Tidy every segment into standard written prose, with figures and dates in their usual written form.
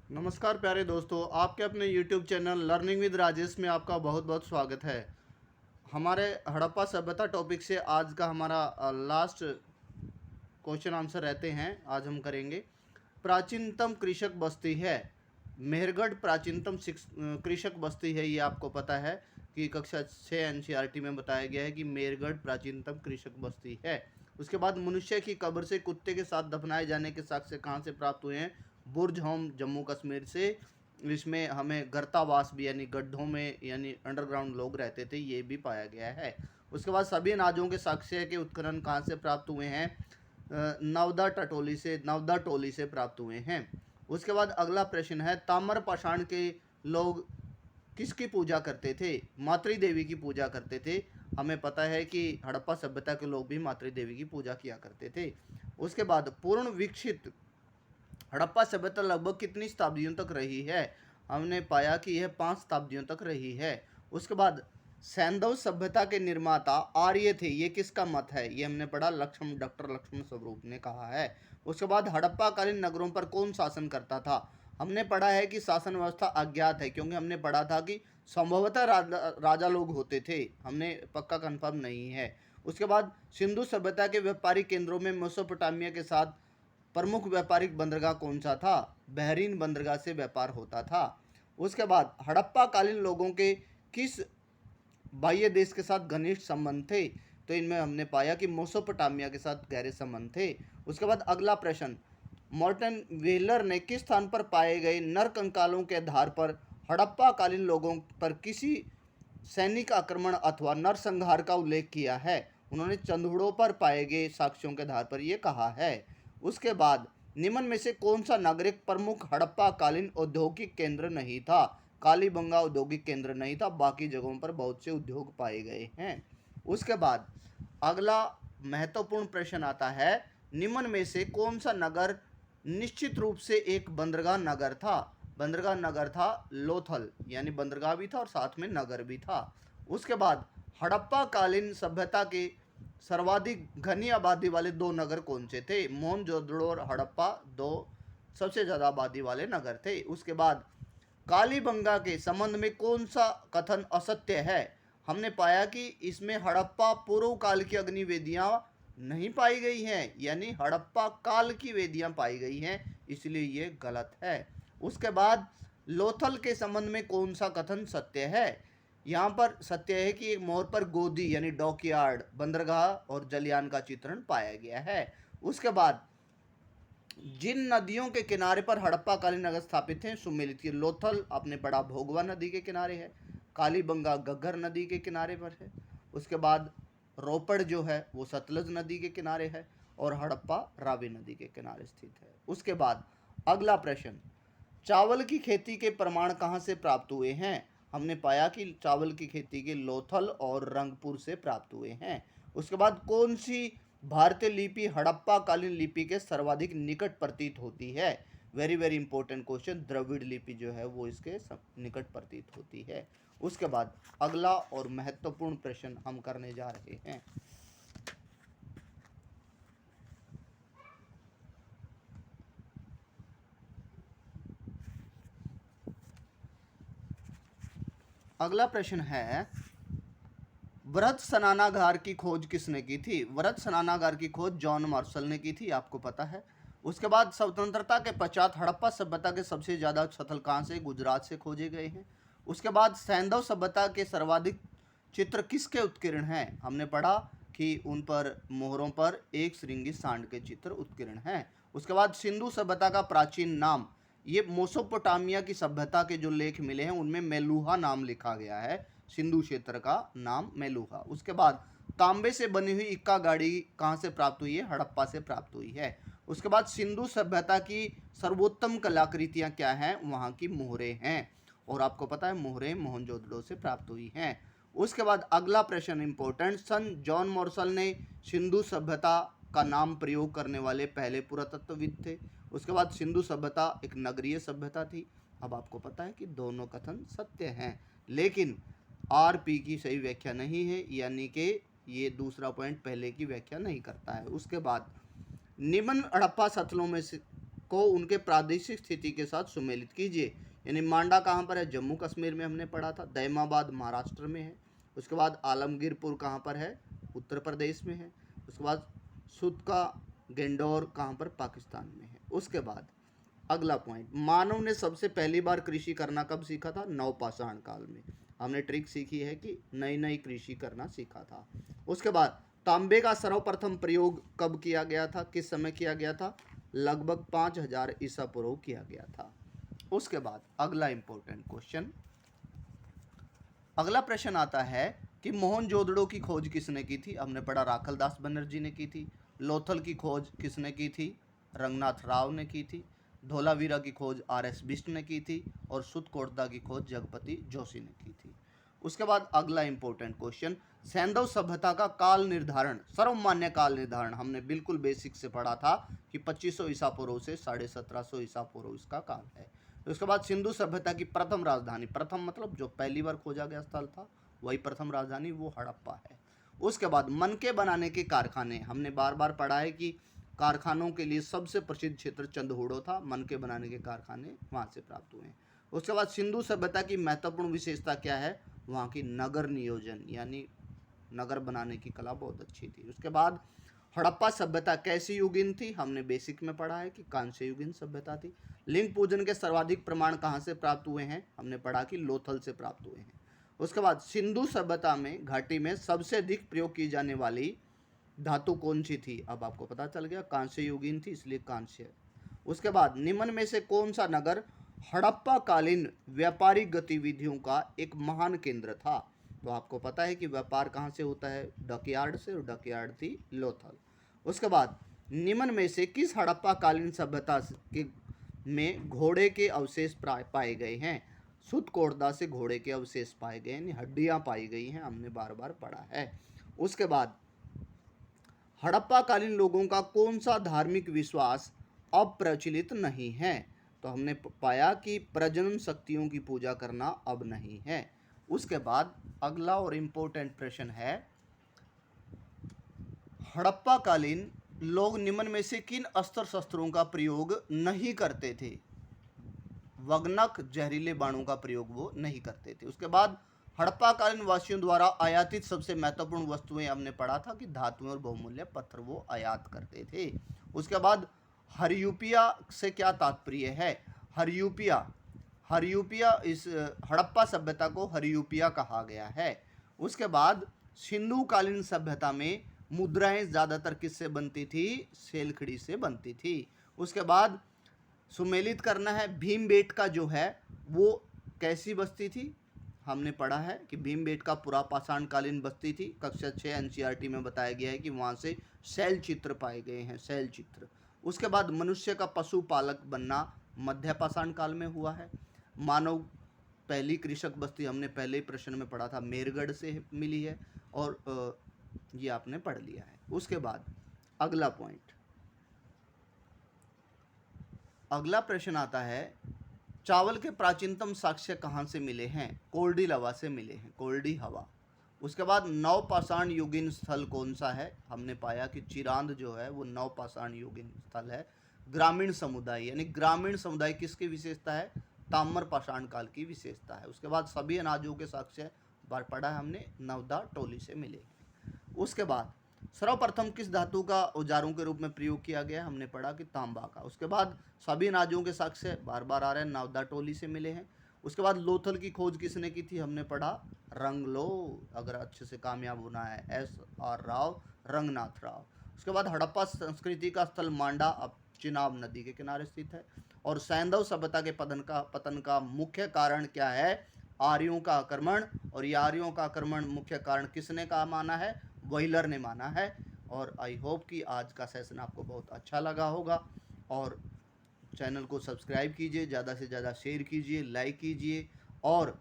नमस्कार प्यारे दोस्तों, आपके अपने YouTube channel learning with Rajesh में आपका बहुत बहुत स्वागत है। हमारे हड़प्पा सभ्यता टॉपिक से आज का हमारा लास्ट क्वेश्चन आंसर रहते हैं। आज हम करेंगे प्राचीनतम कृषक बस्ती है मेहरगढ़। प्राचीनतम कृषक बस्ती है, ये आपको पता है कि कक्षा 6 NCERT में बताया गया है कि मेहरगढ़ प्राचीनतम कृषक बस्ती है। उसके बाद मनुष्य की कब्र से कुत्ते के साथ दफनाए जाने के साक्ष्य कहाँ से प्राप्त हुए हैं? बुर्ज होम, जम्मू कश्मीर से। इसमें हमें गर्तावास भी यानी गड्ढों में यानी अंडरग्राउंड लोग रहते थे, ये भी पाया गया है। उसके बाद सभी अनाजों के साक्ष्य के उत्खनन कहाँ से प्राप्त हुए हैं? नवदा टोली से प्राप्त हुए हैं। उसके बाद अगला प्रश्न है, ताम्र पाषाण के लोग किसकी पूजा करते थे? मातृ देवी की पूजा करते थे। हमें पता है कि हड़प्पा सभ्यता के लोग भी मातृ देवी की पूजा किया करते थे। उसके बाद पूर्ण विकसित हड़प्पा सभ्यता लगभग कितनी शताब्दियों तक रही है? हमने पाया कि यह 5 शताब्दियों तक रही है। उसके बाद सैंधव सभ्यता के निर्माता आर्य थे, ये किसका मत है? ये हमने पढ़ा, डॉक्टर लक्ष्मण स्वरूप ने कहा है। उसके बाद हड़प्पा कालीन नगरों पर कौन शासन करता था? हमने पढ़ा है कि शासन व्यवस्था अज्ञात है, क्योंकि हमने पढ़ा था कि संभवतः राजा लोग होते थे, हमने पक्का कंफर्म नहीं है। उसके बाद सिंधु सभ्यता के व्यापारिक केंद्रों में मेसोपोटामिया के साथ प्रमुख व्यापारिक बंदरगाह कौन सा था? बहरीन बंदरगाह से व्यापार होता था। उसके बाद हड़प्पा कालीन लोगों के किस बाह्य देश के साथ घनिष्ठ संबंध थे? तो इनमें हमने पाया कि मेसोपोटामिया के साथ गहरे संबंध थे। उसके बाद अगला प्रश्न, मॉर्टन व्हीलर ने किस स्थान पर पाए गए नर कंकालों के आधार पर हड़प्पा कालीन लोगों पर किसी सैनिक आक्रमण अथवा नरसंहार का उल्लेख किया है? उन्होंने चंदूड़ों पर पाए गए साक्ष्यों के आधार पर यह कहा है। उसके बाद निम्न में से कौन सा नागरिक प्रमुख हड़प्पा कालीन औद्योगिक केंद्र नहीं था? कालीबंगा औद्योगिक केंद्र नहीं था, बाकी जगहों पर बहुत से उद्योग पाए गए हैं। उसके बाद अगला महत्वपूर्ण प्रश्न आता है, निम्न में से कौन सा नगर निश्चित रूप से एक बंदरगाह नगर था? बंदरगाह नगर था लोथल, यानी बंदरगाह भी था और साथ में नगर भी था। उसके बाद हड़प्पा कालीन सभ्यता के सर्वाधिक घनी आबादी वाले 2 नगर कौन से थे? मोहनजोदड़ो और हड़प्पा 2 सबसे ज़्यादा आबादी वाले नगर थे। उसके बाद कालीबंगा के संबंध में कौन सा कथन असत्य है? हमने पाया कि इसमें हड़प्पा पूर्व काल की अग्नि वेदियाँ नहीं पाई गई हैं, यानी हड़प्पा काल की वेदियाँ पाई गई हैं, इसलिए ये गलत है। उसके बाद लोथल के संबंध में कौन सा कथन सत्य है? यहाँ पर सत्य है कि एक मोर पर गोदी यानी डॉकयार्ड, बंदरगाह और जलयान का चित्रण पाया गया है। उसके बाद जिन नदियों के किनारे पर हड़प्पा कालीन नगर स्थापित हैं सुमेलित की, लोथल आपने पढ़ा भोगवा नदी के किनारे है, कालीबंगा घग्गर नदी के किनारे पर है। उसके बाद रोपड़ जो है वो सतलज नदी के किनारे है और हड़प्पा रावी नदी के किनारे स्थित है। उसके बाद अगला प्रश्न, चावल की खेती के प्रमाण कहाँ से प्राप्त हुए हैं? हमने पाया कि चावल की खेती के लोथल और रंगपुर से प्राप्त हुए हैं। उसके बाद कौन सी भारतीय लिपि हड़प्पा कालीन लिपि के सर्वाधिक निकट प्रतीत होती है? Very very important question, Dravid लिपि जो है वो इसके निकट प्रतीत होती है। उसके बाद अगला और महत्वपूर्ण प्रश्न हम करने जा रहे हैं। अगला प्रश्न है, वृहत स्नानागार की खोज किसने की थी? वृहत स्नानागार की खोज जॉन मार्शल ने की थी, आपको पता है। उसके बाद स्वतंत्रता के पश्चात हड़प्पा सभ्यता के सबसे ज़्यादा स्थल कहाँ से? गुजरात से खोजे गए हैं। उसके बाद सैंधव सभ्यता के सर्वाधिक चित्र किसके उत्कीर्ण हैं? हमने पढ़ा कि उन पर मोहरों पर एक श्रृंगी सांड के चित्र उत्कीर्ण हैं। उसके बाद सिंधु सभ्यता का प्राचीन नाम, ये मेसोपोटामिया की सभ्यता के जो लेख मिले हैं उनमें मेलुहा नाम लिखा गया है, सिंधु क्षेत्र का नाम मेलुहा। उसके बाद तांबे से बनी हुई इक्का गाड़ी कहाँ से प्राप्त हुई है? हड़प्पा से प्राप्त हुई है। उसके बाद सिंधु सभ्यता की सर्वोत्तम कलाकृतियाँ क्या हैं? वहाँ की मोहरें हैं, और आपको पता है मोहरें मोहनजोदड़ो से प्राप्त हुई हैं। उसके बाद अगला प्रश्न इंपॉर्टेंट, सन जॉन मॉर्शल ने सिंधु सभ्यता का नाम प्रयोग करने वाले पहले पुरातत्वविद थे। उसके बाद सिंधु सभ्यता एक नगरीय सभ्यता थी। अब आपको पता है कि दोनों कथन सत्य हैं, लेकिन आरपी की सही व्याख्या नहीं है, यानी कि ये दूसरा पॉइंट पहले की व्याख्या नहीं करता है। उसके बाद निम्न हड़प्पा स्थलों में से को उनके प्रादेशिक स्थिति के साथ सुमेलित कीजिए। यानी मांडा कहाँ पर है, जम्मू कश्मीर में हमने पढ़ा था। दैमाबाद महाराष्ट्र में है। उसके बाद आलमगीरपुर कहाँ पर है, उत्तर प्रदेश में है। उसके बाद सुतका गेंडोर कहाँ पर, पाकिस्तान में है। उसके बाद अगला पॉइंट, मानव ने सबसे पहली बार कृषि करना कब सीखा था, नवपाषाण काल में। हमने ट्रिक सीखी है कि नई नई कृषि करना सीखा था। उसके बाद तांबे का सर्वप्रथम प्रयोग कब किया गया था, किस समय किया गया था, लगभग 5000 ईसा पूर्व किया गया था। उसके बाद अगला इंपॉर्टेंट क्वेश्चन, अगला प्रश्न आता है कि मोहनजोदड़ो की खोज किसने की थी। हमने पढ़ा राखलदास बनर्जी ने की थी। लोथल की खोज किसने की थी, रंगनाथ राव ने की थी। धोलावीरा की खोज RS बिष्ट ने की थी। और सुतकोटदा की खोज जगपति जोशी ने की थी। उसके बाद अगला इंपॉर्टेंट क्वेश्चन, सैंधव सभ्यता का काल निर्धारण, सर्वमान्य काल निर्धारण हमने बिल्कुल बेसिक से पढ़ा था कि 2500 ईसा पूर्व से 1750 ईसा पूर्व इसका काल है। उसके बाद सिंधु सभ्यता की प्रथम राजधानी, प्रथम मतलब जो पहली बार खोजा गया स्थल था वही प्रथम राजधानी, वो हड़प्पा है। उसके बाद मनके बनाने के कारखाने, हमने बार बार पढ़ा है कि कारखानों के लिए सबसे प्रसिद्ध क्षेत्र चंदहुड़ो था, मनके बनाने के कारखाने वहाँ से प्राप्त हुए हैं। उसके बाद सिंधु सभ्यता की महत्वपूर्ण विशेषता क्या है, वहाँ की नगर नियोजन, यानी नगर बनाने की कला बहुत अच्छी थी। उसके बाद हड़प्पा सभ्यता कैसी युगीन थी, हमने बेसिक में पढ़ा है कि कांस्य युगीन सभ्यता थी। लिंग पूजन के सर्वाधिक प्रमाण कहाँ से प्राप्त हुए हैं, हमने पढ़ा कि लोथल से प्राप्त हुए हैं। उसके बाद सिंधु सभ्यता में घाटी में सबसे अधिक प्रयोग की जाने वाली धातु कौन सी थी, अब आपको पता चल गया, कांस्य युगीन थी, इसलिए कांस्य। उसके बाद निम्न में से कौन सा नगर हड़प्पा कालीन व्यापारिक गतिविधियों का एक महान केंद्र था। तो आपको पता है कि व्यापार कहाँ से होता है, डकयार्ड से, और डकयार्ड थी लोथल। उसके बाद निम्न में से किस हड़प्पा कालीन सभ्यता के में घोड़े के अवशेष पाए गए हैं। सुतकोटदा से घोड़े के अवशेष पाए गए, यानी हड्डियां पाई गई हैं, हमने बार बार पढ़ा है। उसके बाद हड़प्पा कालीन लोगों का कौन सा धार्मिक विश्वास अब प्रचलित नहीं है। तो हमने पाया कि प्रजनन शक्तियों की पूजा करना अब नहीं है। उसके बाद अगला और इम्पोर्टेंट प्रश्न है, हड़प्पा कालीन लोग निम्न में से किन अस्त्र शस्त्रों का प्रयोग नहीं करते थे। वग्नक जहरीले बाणों का प्रयोग वो नहीं करते थे। उसके बाद हड़प्पा कालीन वासियों द्वारा आयातित सबसे महत्वपूर्ण वस्तुएं हमने पढ़ा था कि धातुएं और बहुमूल्य पत्थर वो आयात करते थे। उसके बाद हरियूपिया से क्या तात्पर्य है, हरियूपिया, हरियूपिया इस हड़प्पा सभ्यता को हरियूपिया कहा गया है। उसके बाद सिंधु कालीन सभ्यता में मुद्राएं ज़्यादातर किससे बनती थी, सेलखड़ी से बनती थी। उसके बाद सुमेलित करना है, भीमबेटका जो है वो कैसी बस्ती थी, हमने पढ़ा है कि भीमबेटका पुरापाषाण कालीन बस्ती थी। कक्षा 6 NCERT में बताया गया है कि वहाँ से शैल चित्र पाए गए हैं, शैल चित्र। उसके बाद मनुष्य का पशुपालक बनना मध्यपाषाण काल में हुआ है। मानव पहली कृषक बस्ती हमने पहले प्रश्न में पढ़ा था, मेरगढ़ से मिली है, और ये आपने पढ़ लिया है। उसके बाद अगला पॉइंट, अगला प्रश्न आता है, चावल के प्राचीनतम साक्ष्य कहाँ से मिले हैं, कोल्डी लवा से मिले हैं, कोल्डी हवा। उसके बाद नवपाषाण युगीन स्थल कौन सा है, हमने पाया कि चिरांद जो है वो नवपाषाण युगीन स्थल है। ग्रामीण समुदाय, यानी ग्रामीण समुदाय किसकी विशेषता है, ताम्र पाषाण काल की विशेषता है। उसके बाद सभी अनाजों के साक्ष्य बार पढ़ा है हमने, नवदा टोली से मिले। उसके बाद सर्वप्रथम किस धातु का औजारों के रूप में प्रयोग किया गया, हमने पढ़ा कि तांबा का। उसके बाद सभी अनाजों के साक्ष्य बार बार आ रहे हैं, नवदा टोली से मिले हैं। उसके बाद लोथल की खोज किसने की थी, हमने पढ़ा रंगलो, अगर अच्छे से कामयाब होना है, SR राव, रंगनाथ राव। उसके बाद हड़प्पा संस्कृति का स्थल मांडा अब चिनाब नदी के किनारे स्थित है। और सैंधव सभ्यता के पतन का मुख्य कारण क्या है, आर्यों का आक्रमण। और ये आर्यों का आक्रमण मुख्य कारण किसने का माना है, व्हीलर ने माना है। और आई होप कि आज का सेशन आपको बहुत अच्छा लगा होगा, और चैनल को सब्सक्राइब कीजिए, ज़्यादा से ज़्यादा शेयर कीजिए, लाइक कीजिए। और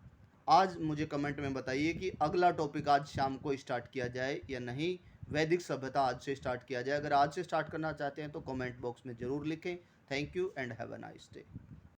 आज मुझे कमेंट में बताइए कि अगला टॉपिक आज शाम को स्टार्ट किया जाए या नहीं, वैदिक सभ्यता आज से स्टार्ट किया जाए। अगर आज से स्टार्ट करना चाहते हैं तो कमेंट बॉक्स में ज़रूर लिखें। Thank you and have a nice day.